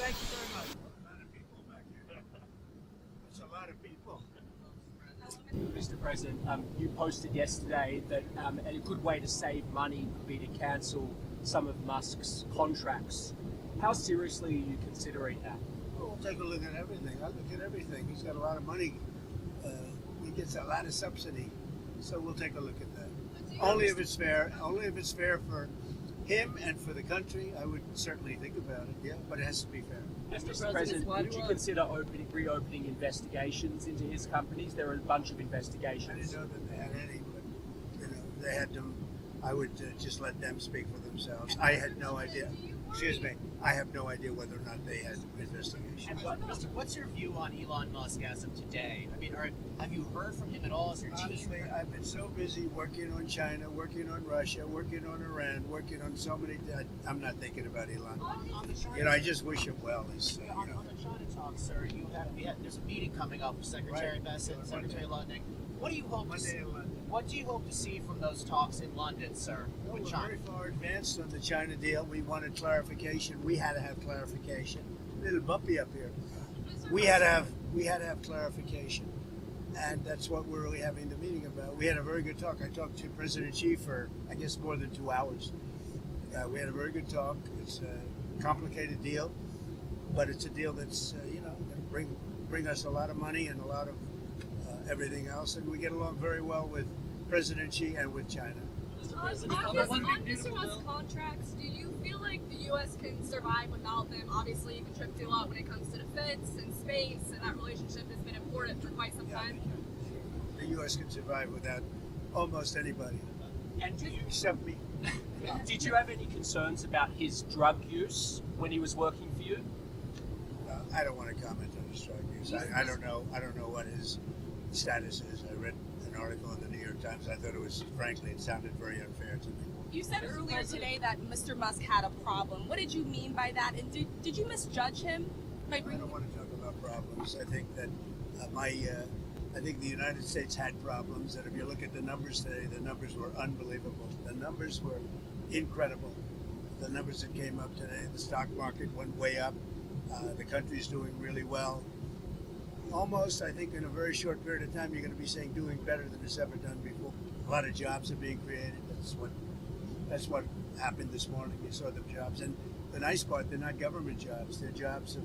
Thank you very much. A lot of people back here. That's a lot of people. Mr. President, you posted yesterday that a good way to save money would be to cancel some of Musk's contracts. How seriously are you considering that? Well, we'll take a look at everything. I look at everything. He's got a lot of money. He gets a lot of subsidy, so we'll take a look at that. Only if it's fair. Only if it's fair for him and for the country. I would certainly think about it. Yeah, but it has to be fair. Mr. President, would you consider reopening investigations into his companies? There are a bunch of I investigations. didn't know that they had any, but they had them. I would just let them speak for themselves. I had no idea. Excuse me. I have no idea whether or not they had investigations. And what's your view on Elon Musk as of today? I mean, have you heard from him at all? Is your team? Honestly, I've been so busy working on China, working on Russia, working on Iran, working on so many. I'm not thinking about Elon. I just wish him well. On the China talk, sir, there's a meeting coming up with Secretary Bessent and Secretary Lutnick. What do you hope to see? What do you hope to see from those talks in London, sir? Well, with we're China? very far advanced on the China deal. We wanted clarification. We had to have clarification. A little bumpy up here. We had to have clarification, and that's what we're really having the meeting about. We had a very good talk. I talked to President Xi for I guess more than 2 hours. We had a very good talk. It's a complicated deal, but it's a deal that's going to bring us a lot of money and a lot of everything else, and we get along very well with President Xi and with China. On Mr. Musk's contracts, do you feel like the U.S. can survive without them? Obviously, you contribute a lot when it comes to defense and space, and that relationship has been important for quite some time. The U.S. can survive without almost anybody, And except me. did you have any concerns about his drug use when he was working for you? I don't want to comment on his drug use. I don't know. I don't know what his status is. I read an article in the New York Times. I thought it sounded very unfair to me. You said earlier today that Mr. Musk had a problem. What did you mean by that? And did you misjudge him? I don't want to talk about problems. I think that I think the United States had problems, and if you look at the numbers today, the numbers were unbelievable. The numbers were incredible. The numbers that came up today, the stock market went way up. The country's doing really well. Almost, I think, in a very short period of time, you're going to be saying doing better than it's ever done before. A lot of jobs are being created. That's what happened this morning. You saw the jobs, and the nice part, they're not government jobs. They're jobs of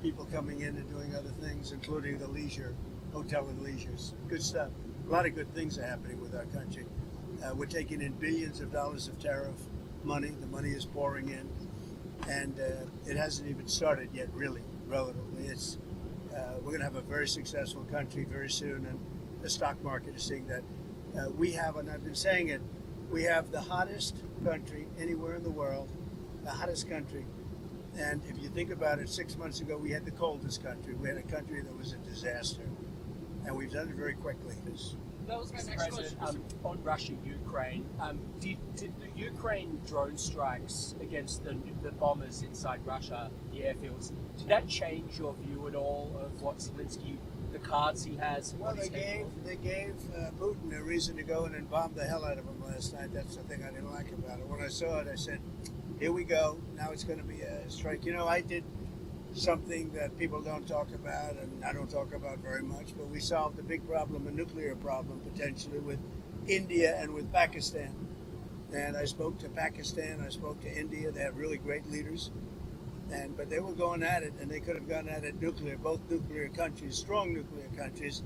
people coming in and doing other things, including the leisure, hotel and leisures. Good stuff. A lot of good things are happening with our country. We're taking in billions of dollars of tariff money. The money is pouring in, and it hasn't even started yet, really, relatively. We're going to have a very successful country very soon, and the stock market is seeing that. We have, and I've been saying it, we have the hottest country anywhere in the world, the hottest country. And if you think about it, 6 months ago, we had the coldest country. We had a country that was a disaster, and we've done it very quickly. That was my next question. On Russia, Ukraine, did the Ukraine drone strikes against the bombers inside Russia, the airfields, did that change your view at all of what Zelensky, the cards he has? Well, they gave Putin a reason to go in and bomb the hell out of him last night. That's the thing I didn't like about it. When I saw it, I said, here we go. Now it's going to be a strike. I did something that people don't talk about, and I don't talk about very much, but we solved a big problem, a nuclear problem, potentially, with India and with Pakistan. And I spoke to Pakistan, I spoke to India. They have really great leaders. But they were going at it, and they could have gone at it nuclear, both nuclear countries, strong nuclear countries.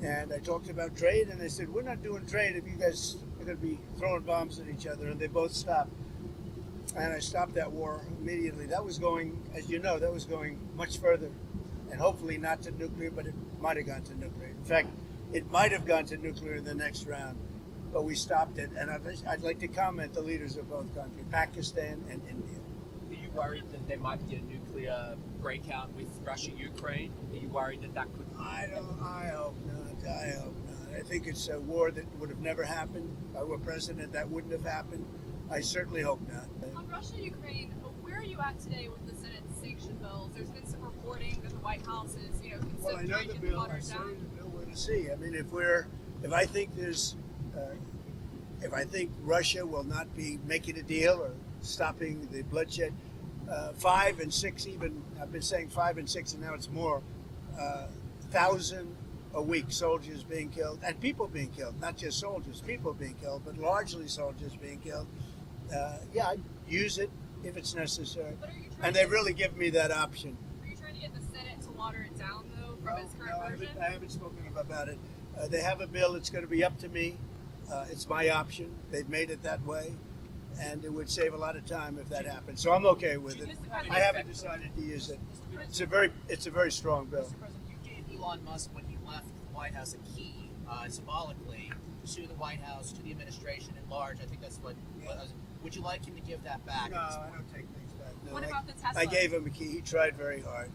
And I talked about trade, and they said, we're not doing trade if you guys are going to be throwing bombs at each other. And they both stopped. And I stopped that war immediately. That was going, as you know, much further. And hopefully not to nuclear, but it might have gone to nuclear. In fact, it might have gone to nuclear in the next round. But we stopped it. And I'd like to comment the leaders of both countries, Pakistan and India. Are you worried that there might be a nuclear breakout with Russia, Ukraine? Are you worried that could... I hope not. I think it's a war that would have never happened. If I were president, that wouldn't have happened. I certainly hope not. On Russia, Ukraine, where are you at today with the Senate sanction bills? There's been some reporting that the White House is, Well, I know the bill. I studied the bill. We're to see. I mean, if I think Russia will not be making a deal or stopping the bloodshed, 5 and 6 even, I've been saying 5 and 6 and now it's more, 1,000 a week soldiers being killed and people being killed, not just soldiers, people being killed, but largely soldiers being killed. Yeah, I use it if it's necessary. And they really give me that option. Are you trying to get the Senate to water it down, though, from its current version? I haven't spoken about it. They have a bill. It's going to be up to me. It's my option. They've made it that way. And it would save a lot of time if that happened. So I'm okay with it. I haven't decided to use it. It's a very strong bill. Mr. President, you gave Elon Musk, when he left the White House, a key, symbolically, to the White House, to the administration at large. I think that's what would you like him to give that back? No, I don't take things back. No, What about the Tesla? I gave him a key. He tried very hard.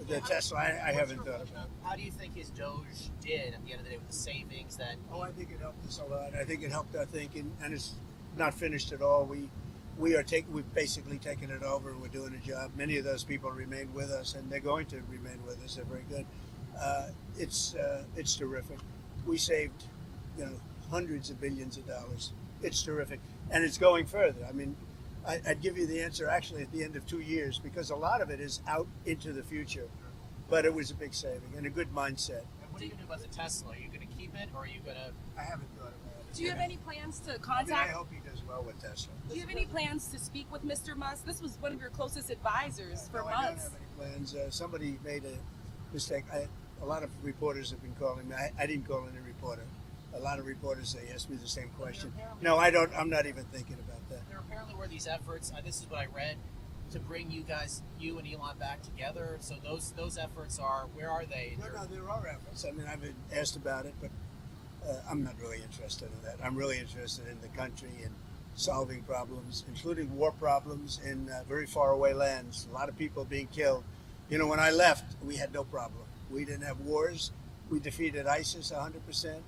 The Tesla, I haven't thought about. How do you think his Doge did at the end of the day with the savings that? Oh, I think it helped us a lot. I think it helped our thinking, and it's not finished at all. We've basically taken it over, and we're doing a job. Many of those people remain with us, and they're going to remain with us. They're very good. It's terrific. We saved, hundreds of billions of dollars. It's terrific, and it's going further. I mean, I'd give you the answer actually at the end of 2 years, because a lot of it is out into the future. But it was a big saving and a good mindset. And what are you going to do about the Tesla? Are you going to keep it, or are you going to? I haven't thought about it. Do you have any plans to I contact? hope he does well with Tesla. Do you have any plans to speak with Mr. Musk? This was one of your closest advisors for No, I don't months. have any plans. Somebody made a mistake. A lot of reporters have been calling me. I didn't call any reporter. A lot of reporters, they asked me the same question. No, I don't. I'm not even thinking about that. There apparently were these efforts. This is what I read, to bring you and Elon back together. So those efforts are, where are they? No, there are efforts. I mean, I've been asked about it, but I'm not really interested in that. I'm really interested in the country and solving problems, including war problems in very far away lands. A lot of people being killed. When I left, we had no problem. We didn't have wars. We defeated ISIS 100%.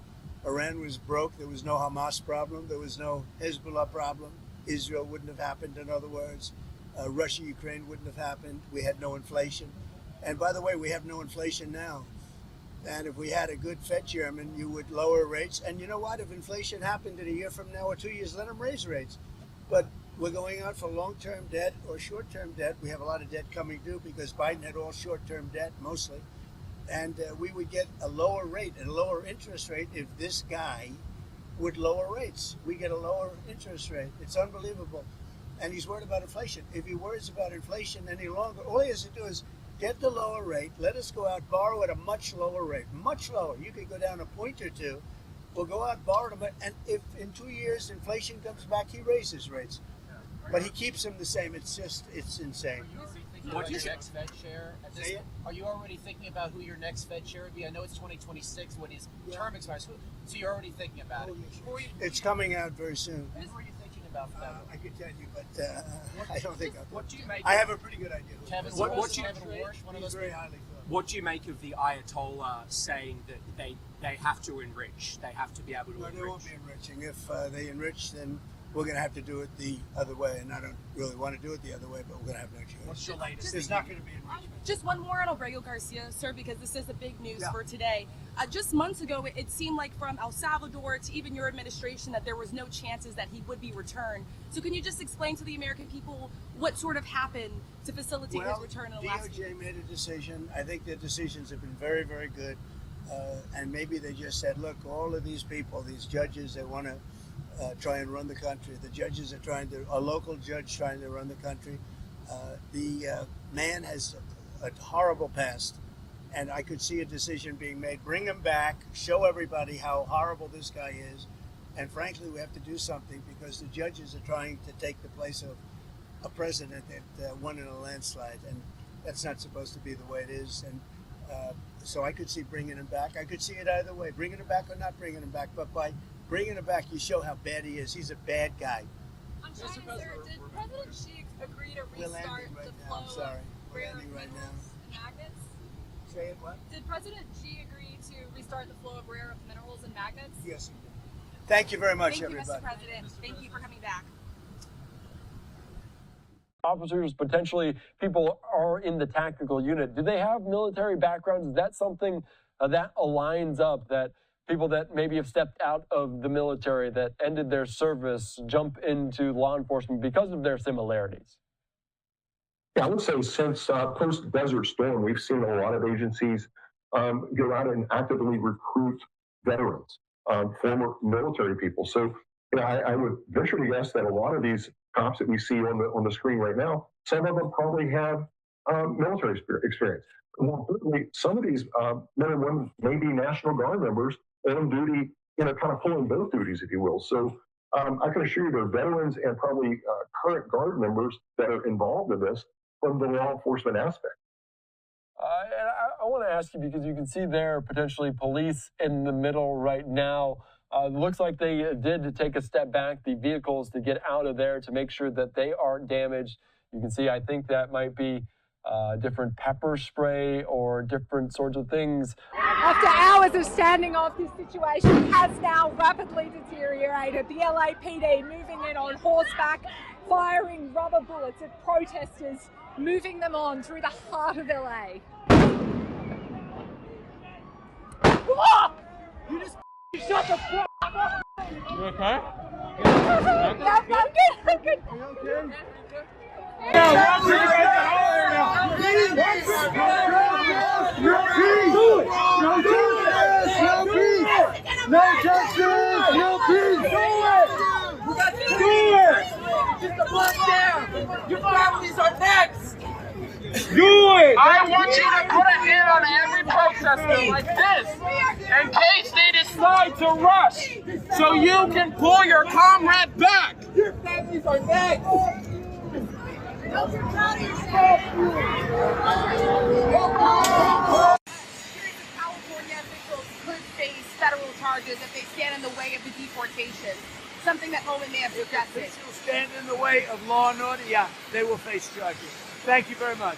Iran was broke. There was no Hamas problem. There was no Hezbollah problem. Israel wouldn't have happened, in other words. Russia, Ukraine wouldn't have happened. We had no inflation. And by the way, we have no inflation now. And if we had a good Fed chairman, you would lower rates. And you know what? If inflation happened in a year from now or 2 years, let them raise rates. But we're going out for long-term debt or short-term debt. We have a lot of debt coming due because Biden had all short-term debt, mostly. And we would get a lower rate and a lower interest rate if this guy would lower rates. We get a lower interest rate. It's unbelievable. And he's worried about inflation. If he worries about inflation any longer, all he has to do is get the lower rate, let us go out, borrow at a much lower rate, much lower. You could go down a point or two. We'll go out, borrow them, and if in 2 years inflation comes back, he raises rates. But he keeps them the same. It's insane. What your next Fed chair? Are you already thinking about who your next Fed chair would be? I know it's 2026 when his term expires. So you're already thinking about it. It's coming out very soon. Who are you thinking about for that? I could tell you, but I don't think I'll. What do you make? I have a pretty good idea. Kevin, What do you Kevin Warsh, one of He's those very people? highly thought. What do you make of the Ayatollah saying that they have to enrich? They have to be able to No, enrich. they won't be enriching. If they enrich, then we're going to have to do it the other way. And I don't really want to do it the other way, but we're going to have no choice. What's your latest? There's not going to be enrichment. Just one more on Aurelio Garcia, sir, because this is the big news Yeah. for today. Just months ago, it seemed like from El Salvador to even your administration that there was no chances that he would be returned. So can you just explain to the American people what sort of happened to facilitate his return in the last few DOJ made a decision. I think their decisions have been very, very good. And maybe they just said, look, all of these people, these judges, they want to try and run the country. The judges are a local judge trying to run the country. The man has a horrible past. And I could see a decision being made. Bring him back, show everybody how horrible this guy is. And frankly, we have to do something because the judges are trying to take the place of a president that won in a landslide. And that's not supposed to be the way it is. And so I could see bringing him back. I could see it either way, bringing him back or not bringing him back. But by bringing him back, you show how bad he is. He's a bad guy. I'm trying, sir, did President Xi agree to We're restart landing right the now. I'm flow sorry. of We're rare landing right minerals and magnets? Say it what? Did President Xi agree to restart the flow of rare earth minerals and magnets? Yes, he did. Thank you very much, Thank you, everybody. Mr. President. Thank you for coming back. Officers, potentially people are in the tactical unit. Do they have military backgrounds? Is that something that aligns up, that people that maybe have stepped out of the military, that ended their service, jump into law enforcement because of their similarities? Yeah, I would say since post-Desert Storm, we've seen a lot of agencies go out and actively recruit veterans, former military people. So, I would venture to guess that a lot of these cops that we see on the screen right now, some of them probably have military experience. More importantly, some of these men and women may be National Guard members on duty, kind of pulling both duties, if you will. So I can assure you there are veterans and probably current Guard members that are involved in this from the law enforcement aspect. And I want to ask you, because you can see there potentially police in the middle right now. Looks like they did take a step back, the vehicles, to get out of there to make sure that they aren't damaged. You can see, I think that might be different pepper spray or different sorts of things. After hours of standing off, this situation has now rapidly deteriorated. The LAPD moving in on horseback, firing rubber bullets at protesters, moving them on through the heart of LA. You just shut the fuck up! You okay? I'm good. Are you okay? No justice, no peace. Do it. Get the blood down. Your families are next. Do it! I want you to put a hand on every protester like this in case they decide to rush, so you can pull your comrade back. Your families are next. California officials could face federal charges if they stand in the way of the deportation. Something that Holman may have suggested. If officials stand in the way of law and order, yeah, they will face charges. Thank you very much.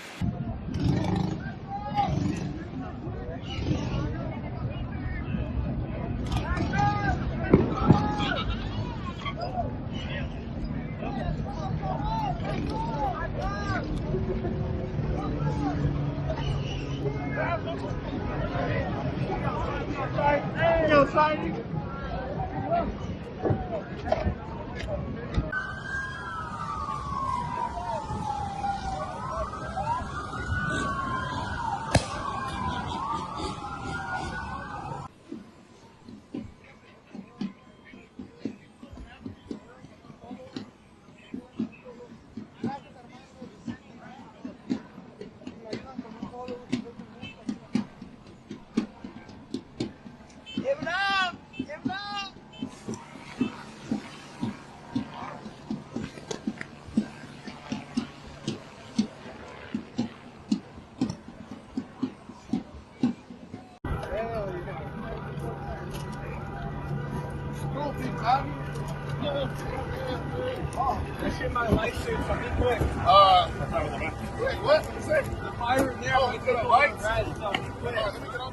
That's in my life suit, something quick. Wait, what? The fire in there. Oh, it's in the lights? Right, no, let me get up.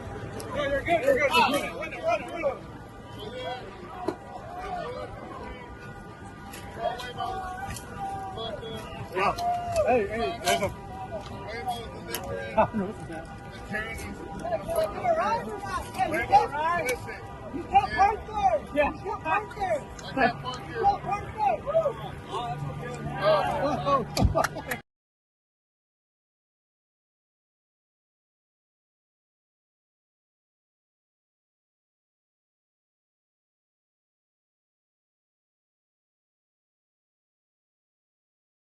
No, you're good, you're good. Run it. Yeah. Hey, there's a... You can't park there! Yeah. You can't park there! I can't park here. You can't park there! Oh, that's okay.